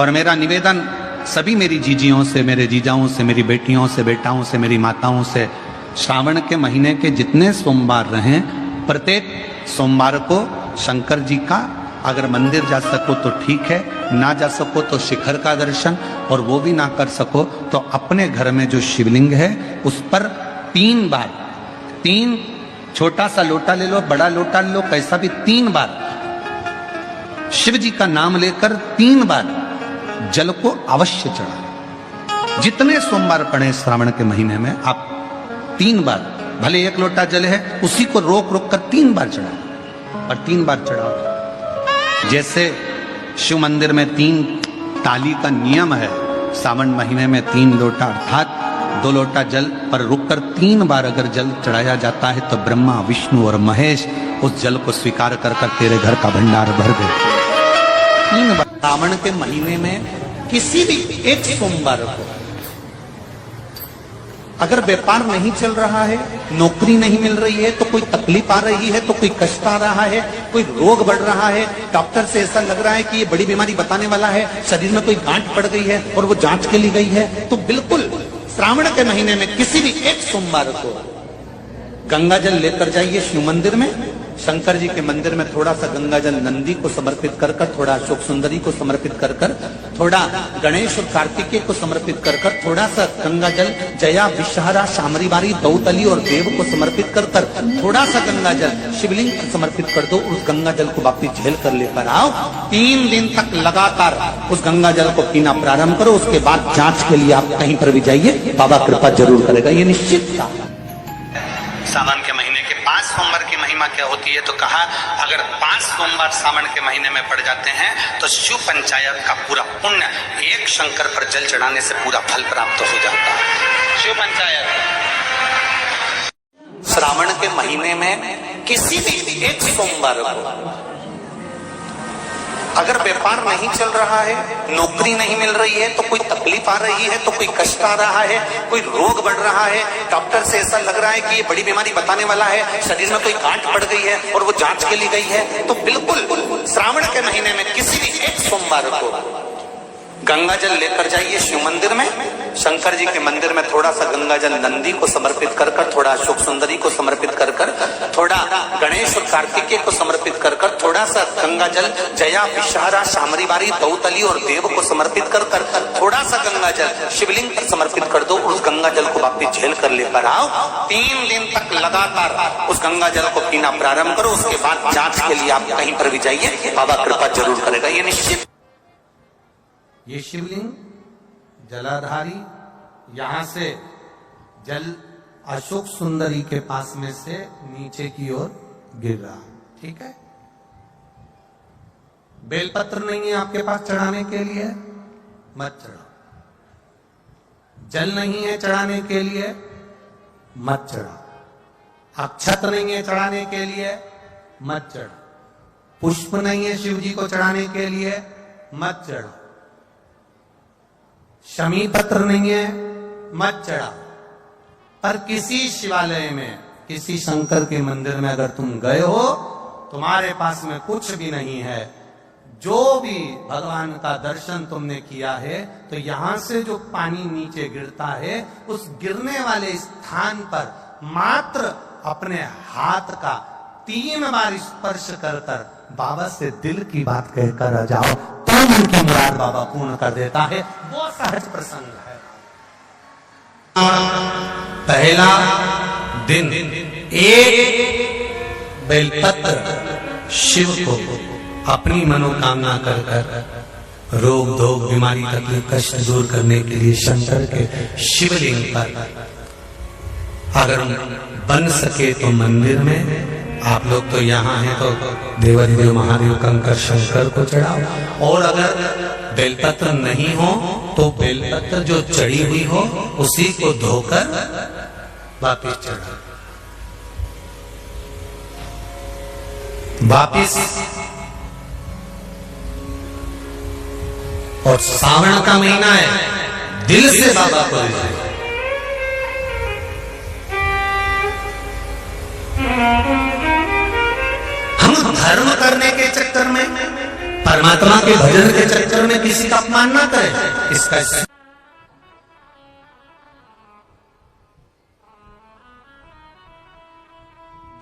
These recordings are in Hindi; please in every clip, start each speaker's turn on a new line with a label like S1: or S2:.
S1: और मेरा निवेदन सभी मेरी जीजियों से, मेरे जीजाओं से, मेरी बेटियों से, बेटाओं से, मेरी माताओं से, श्रावण के महीने के जितने सोमवार रहें, प्रत्येक सोमवार को शंकर जी का अगर मंदिर जा सको तो ठीक है, ना जा सको तो शिखर का दर्शन, और वो भी ना कर सको तो अपने घर में जो शिवलिंग है उस पर 3 बार, 3 छोटा सा लोटा ले लो, बड़ा लोटा ले लो, कैसा भी, 3 बार शिव जी का नाम लेकर 3 बार जल को अवश्य चढ़ा। जितने सोमवार पड़े श्रावण के महीने में आप 3 बार, भले 1 लोटा जल है उसी को रोक रोक कर 3 बार चढ़ाओ, और 3 बार चढ़ाओ। जैसे शिव मंदिर में 3 ताली का नियम है, सावन महीने में 3 लोटा अर्थात 2 लोटा जल पर रुककर 3 बार अगर जल चढ़ाया जाता है तो ब्रह्मा, विष्णु और महेश उस जल को स्वीकार कर कर तेरे घर का भंडार भर देते हैं। 3 बार सावन के महीने में किसी भी एक सोमवार को अगर व्यापार नहीं चल रहा है, नौकरी नहीं मिल रही है, तो कोई तकलीफ आ रही है, तो कोई कष्ट आ रहा है, कोई रोग बढ़ रहा है, डॉक्टर से ऐसा लग रहा है कि ये बड़ी बीमारी बताने वाला है, शरीर में कोई गांठ पड़ गई है और वो जांच के लिए गई है, तो बिल्कुल श्रावण के महीने में किसी भी एक सोमवार को गंगा जल लेकर जाइए शिव मंदिर में। शंकर जी के मंदिर में थोड़ा सा गंगा जल नंदी को समर्पित कर कर, थोड़ा अशोक सुंदरी को समर्पित कर कर, थोड़ा गणेश और कार्तिकेय को समर्पित कर कर, थोड़ा सा गंगा जल जया, विषहरा, शामरीबारी, दौतली और देव को समर्पित कर कर, थोड़ा सा गंगा जल शिवलिंग को समर्पित कर दो। उस गंगा जल को वापिस झेल कर लेकर आओ। 3 दिन तक लगातार उस गंगा जल को पीना प्रारंभ करो। उसके बाद जांच के लिए आप कहीं पर भी जाइए, बाबा कृपा जरूर करेगा, ये निश्चित था। सावन के महीने के 5 सोमवार की महिमा क्या होती है, तो कहा अगर 5 सोमवार सावन के महीने में पड़ जाते हैं तो शिव पंचायत का पूरा पुण्य एक शंकर पर जल चढ़ाने से पूरा फल प्राप्त हो जाता है। शिव पंचायत श्रावण के महीने में किसी भी एक सोमवार को अगर व्यापार नहीं चल रहा है, नौकरी नहीं मिल रही है, तो कोई तकलीफ आ रही है, तो कोई कष्ट आ रहा है, कोई रोग बढ़ रहा है, डॉक्टर से ऐसा लग रहा है कि ये बड़ी बीमारी बताने वाला है, शरीर में कोई गांठ पड़ गई है और वो जांच के लिए गई है, तो बिल्कुल श्रावण के महीने में किसी भी एक सोमवार को गंगा जल लेकर जाइए शिव मंदिर में। शंकर जी के मंदिर में थोड़ा सा गंगा जल नंदी को समर्पित कर कर, थोड़ा अशोक सुंदरी को समर्पित कर कर, थोड़ा गणेश और कार्तिकेय को समर्पित कर कर, थोड़ा सा गंगा जल जया, विषहरा, शामरीबारी, दौतली और देव को समर्पित कर कर, थोड़ा सा गंगा जल शिवलिंग पर समर्पित कर दो। उस गंगा जल को वापिस झेल कर लेकर आओ। 3 दिन तक लगातार उस गंगा जल को पीना प्रारंभ करो। उसके बाद जांच के लिए आप कहीं पर भी जाइए, बाबा कृपा जरूर करेगा, ये निश्चित। ये शिवलिंग जलाधारी, यहां से जल अशोक सुंदरी के पास में से नीचे की ओर गिर रहा, ठीक है। बेलपत्र नहीं है आपके पास चढ़ाने के लिए, मत चढ़ाओ। जल नहीं है चढ़ाने के लिए, मत चढ़ाओ। अक्षत नहीं है चढ़ाने के लिए, मत चढ़ाओ। पुष्प नहीं है शिव जी को चढ़ाने के लिए, मत चढ़ाओ। शमी पत्र नहीं है, मत चढ़ाओ। पर किसी शिवालय में, किसी शंकर के मंदिर में अगर तुम गए हो, तुम्हारे पास में कुछ भी नहीं है, जो भी भगवान का दर्शन तुमने किया है, तो यहां से जो पानी नीचे गिरता है, उस गिरने वाले स्थान पर मात्र अपने हाथ का 3 बार स्पर्श कर कर बाबा से दिल की बात कहकर आ जाओ, तो उनकी मुराद बाबा पूर्ण कर देता है। वो सहज प्रसंग है। पहला दिन एक बेलपत्र शिव को अपनी मनोकामना कर कर रोग धोग बीमारी तकलीफ कष्ट दूर करने के लिए शंकर के शिवलिंग पर अगर बन सके तो मंदिर में, आप लोग तो यहाँ हैं तो देवादिदेव महादेव कंकर शंकर को चढ़ाओ। और अगर बेलपत्र नहीं हो तो बेलपत्र जो चढ़ी हुई हो उसी को धोकर वापिस चढ़ाओ। वापिस और सावन का महीना है, दिल से बाबा को ले। हम धर्म करने के चक्कर में परमात्मा के भजन के चक्कर में किसी का अपमान ना करे। इसका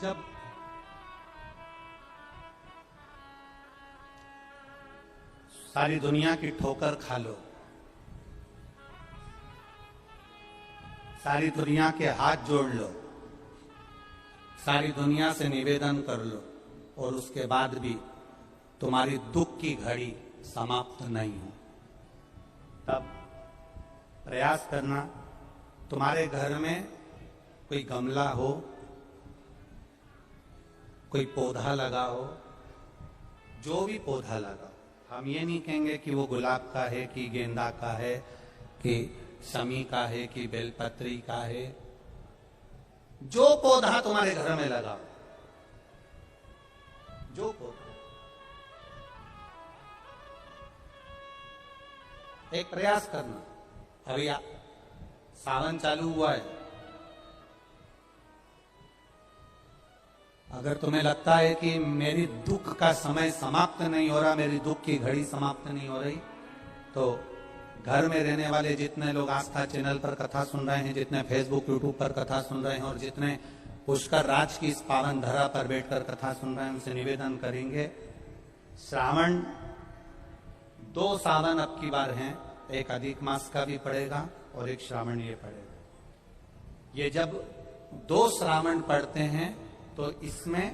S1: जब सारी दुनिया की ठोकर खा लो, सारी दुनिया के हाथ जोड़ लो, सारी दुनिया से निवेदन कर लो और उसके बाद भी तुम्हारी दुख की घड़ी समाप्त नहीं हो, तब प्रयास करना तुम्हारे घर में कोई गमला हो, कोई पौधा लगा हो, जो भी पौधा लगा, हम ये नहीं कहेंगे कि वो गुलाब का है कि गेंदा का है कि शमी का है कि बेलपत्री का है, जो पौधा तुम्हारे घर में लगा, जो पौधा, एक प्रयास करना। अभी सावन चालू हुआ है, अगर तुम्हें लगता है कि मेरी दुख का समय समाप्त नहीं हो रहा, मेरी दुख की घड़ी समाप्त नहीं हो रही, तो घर में रहने वाले जितने लोग आस्था चैनल पर कथा सुन रहे हैं, जितने फेसबुक यूट्यूब पर कथा सुन रहे हैं और जितने पुष्कर राज की इस पावन धरा पर बैठकर कथा सुन रहे हैं, उनसे निवेदन करेंगे, श्रावण 2 सावन अब की बार हैं, एक अधिक मास का भी पड़ेगा और एक श्रावण ये पड़ेगा। ये जब 2 श्रावण पड़ते हैं तो इसमें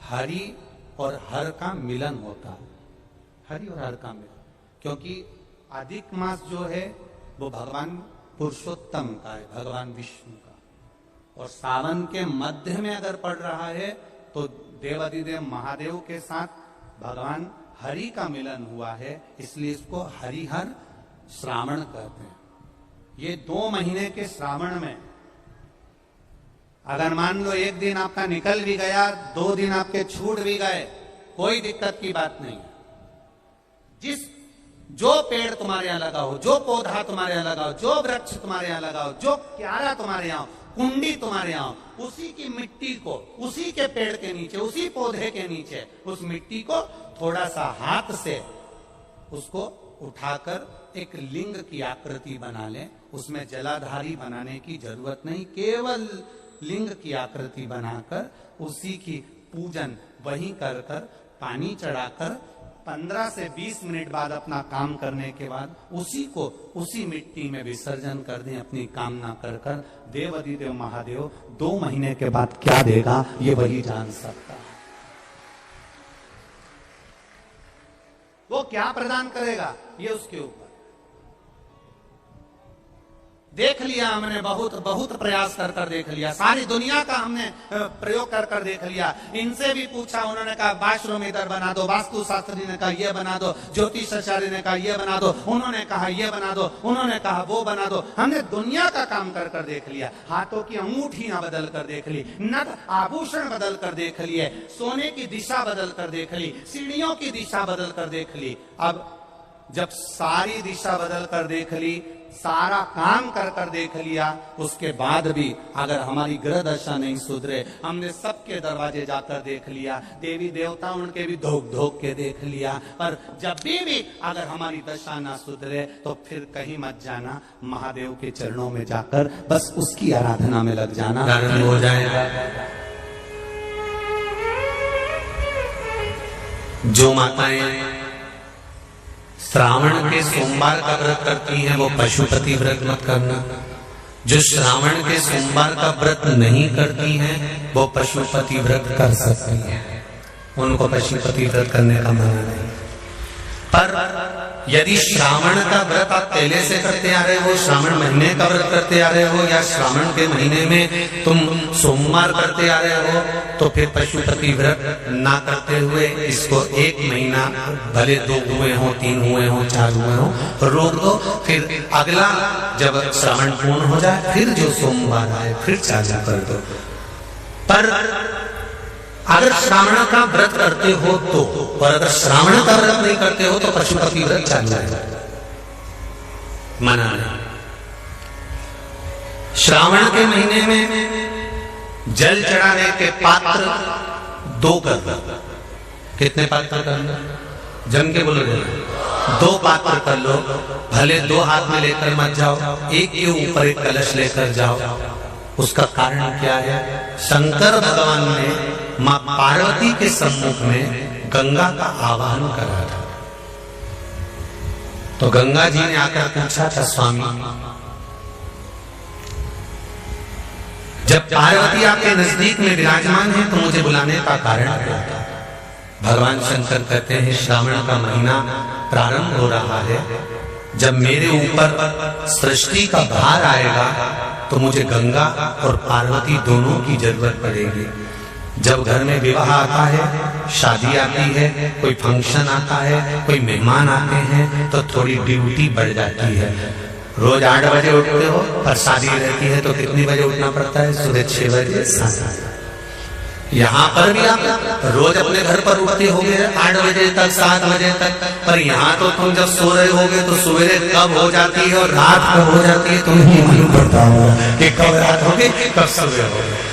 S1: हरि और हर का मिलन होता है, हरि और हर का मिलन, क्योंकि अधिक मास जो है वो भगवान पुरुषोत्तम का है, भगवान विष्णु का, और सावन के मध्य में अगर पड़ रहा है तो देवाधिदेव महादेव के साथ भगवान हरि का मिलन हुआ है, इसलिए इसको हरिहर श्रावण कहते हैं। ये 2 महीने के श्रावण में अगर मान लो एक दिन आपका निकल भी गया, 2 दिन आपके छूट भी गए, कोई दिक्कत की बात नहीं। जो पेड़ तुम्हारे यहां लगा हो, जो पौधा तुम्हारे यहां लगा हो, जो वृक्ष तुम्हारे यहां लगा हो, जो क्यारा तुम्हारे यहां, कुंडी तुम्हारे यहां, उसी की मिट्टी को, उसी के पेड़ के नीचे, उसी पौधे के नीचे, उस मिट्टी को थोड़ा सा हाथ से उसको उठाकर एक लिंग की आकृति बना ले। उसमें जलाधारी बनाने की जरूरत नहीं, केवल लिंग की आकृति बनाकर उसी की पूजन वहीं कर पानी चढ़ाकर 15 से 20 मिनट बाद अपना काम करने के बाद उसी को उसी मिट्टी में विसर्जन कर दें, अपनी कामना कर देवाधिदेव महादेव 2 महीने के बाद क्या देगा ये वही जान सकता है। वो क्या प्रदान करेगा ये उसके ऊपर। देख लिया हमने, बहुत प्रयास कर देख लिया, सारी दुनिया का हमने प्रयोग कर देख लिया। इनसे भी पूछा, उन्होंने कहा वाशरूम इधर बना दो, वास्तु शास्त्री ने कहा ये बना दो, ज्योतिषाचार्य ने कहा ये बना दो, उन्होंने कहा ये बना दो, उन्होंने कहा वो बना दो। हमने दुनिया का काम कर देख लिया, हाथों की अंगूठियां बदल कर देख ली, नथ आभूषण बदल कर देख लिए, सोने की दिशा बदल कर देख ली, सीढ़ियों की दिशा बदल कर देख ली। अब जब सारी दिशा बदल कर देख ली, सारा काम कर देख लिया, उसके बाद भी अगर हमारी ग्रह दशा नहीं सुधरे, हमने सबके दरवाजे जाकर देख लिया, देवी देवता उनके भी धोख के देख लिया, पर जब भी अगर हमारी दशा ना सुधरे तो फिर कहीं मत जाना, महादेव के चरणों में जाकर बस उसकी आराधना में लग जाना, हो जाएगा। जो माताएं श्रावण के सोमवार का व्रत करती हैं वो पशुपति व्रत मत करना। जो श्रावण के सोमवार का व्रत नहीं करती हैं वो पशुपति व्रत कर सकती हैं, उनको पशुपति व्रत करने का मना नहीं। पर यदि श्रावण का व्रत आप पहले से करते आ रहे हो, श्रावण महीने का व्रत करते आ रहे हो, या श्रावण के महीने में तुम सोमवार करते आ रहे हो, तो फिर पशुपति व्रत ना करते हुए इसको 1 महीना, भले 2 हुए हो, 3 हुए हो, 4 हुए हो, रोक दो। फिर अगला जब श्रावण पूर्ण हो जाए फिर जो सोमवार आए फिर चालू कर दो। पर अगर श्रावण का व्रत करते हो तो, और अगर श्रावण का व्रत नहीं करते हो तो पशुपति व्रत चालू है, मना नहीं। श्रावण के महीने में जल चढ़ाने के पात्र 2 करना। कितने पात्र करना? जम के बोलो दो पात्र कर लो, भले 2 हाथ में लेकर मत जाओ, एक के ऊपर एक कलश लेकर जाओ। उसका कारण क्या है? शंकर भगवान ने मां पार्वती के सम्मुख में गंगा का आवाहन करा था। तो गंगा जी ने आकर पूछा था, स्वामी जब पार्वती आपके नजदीक में विराजमान है तो मुझे बुलाने का कारण क्या था? भगवान शंकर कहते हैं, श्रावण का महीना प्रारंभ हो रहा है, जब मेरे ऊपर सृष्टि का भार आएगा तो मुझे गंगा और पार्वती दोनों की जरूरत पड़ेगी। जब घर में विवाह आता है, शादी आती है, कोई फंक्शन आता है, कोई मेहमान आते हैं, तो थोड़ी ड्यूटी बढ़ जाती है। रोज 8 बजे उठते हो, पर शादी रहती है तो कितनी बजे उठना पड़ता है? सुबह 6 बजे 7 बजे। यहाँ पर भी आप रोज अपने घर पर उठते होगे 8 बजे तक 7 बजे तक, पर यहाँ तो तुम जब सो रहे होगे तो सवेरे कब हो जाती है और रात कब हो जाती है तुम्हें नहीं मालूम पड़ता होगा कि कब रात होगी कब सुबह होगी।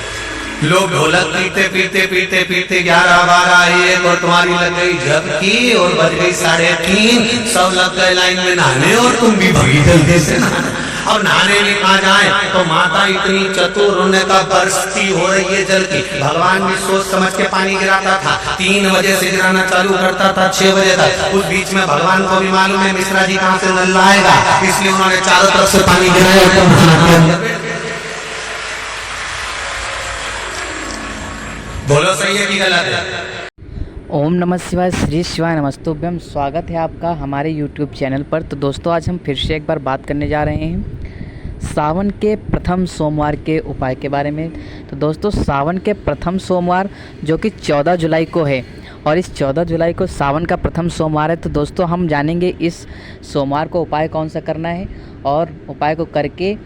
S1: लोग ढोलक पीते पीते पीते पीते 11, 12, 1 और तुम्हारी लग गई झपकी और बज गई 3:30, सब लग गए लाइन में नहाने और तुम भी भागी जल्दी से नहाने। और नहाने भी कहा जाए तो माता इतनी चतुर, उन्हें का बरसती हो रही है जल की। भगवान भी सोच समझ के पानी गिराता था, 3 बजे से गिराना चालू करता था 6 बजे तक। उस बीच में भगवान को भी मालूम है मिश्रा जी कहाँ से नल लाएगा, इसलिए उन्होंने चारों तरफ से पानी गिराया। बोलो सही है कि गलत है?
S2: ओम नमः शिवाय, श्री शिवाय नमस्तुभ्यम। स्वागत है आपका हमारे यूट्यूब चैनल पर। तो दोस्तों आज हम फिर से एक बार बात करने जा रहे हैं सावन के प्रथम सोमवार के उपाय के बारे में। तो दोस्तों सावन के प्रथम सोमवार जो कि 14 जुलाई को है, और इस 14 जुलाई को सावन का प्रथम सोमवार है। तो दोस्तों हम जानेंगे इस सोमवार को उपाय कौन सा करना है और उपाय को करके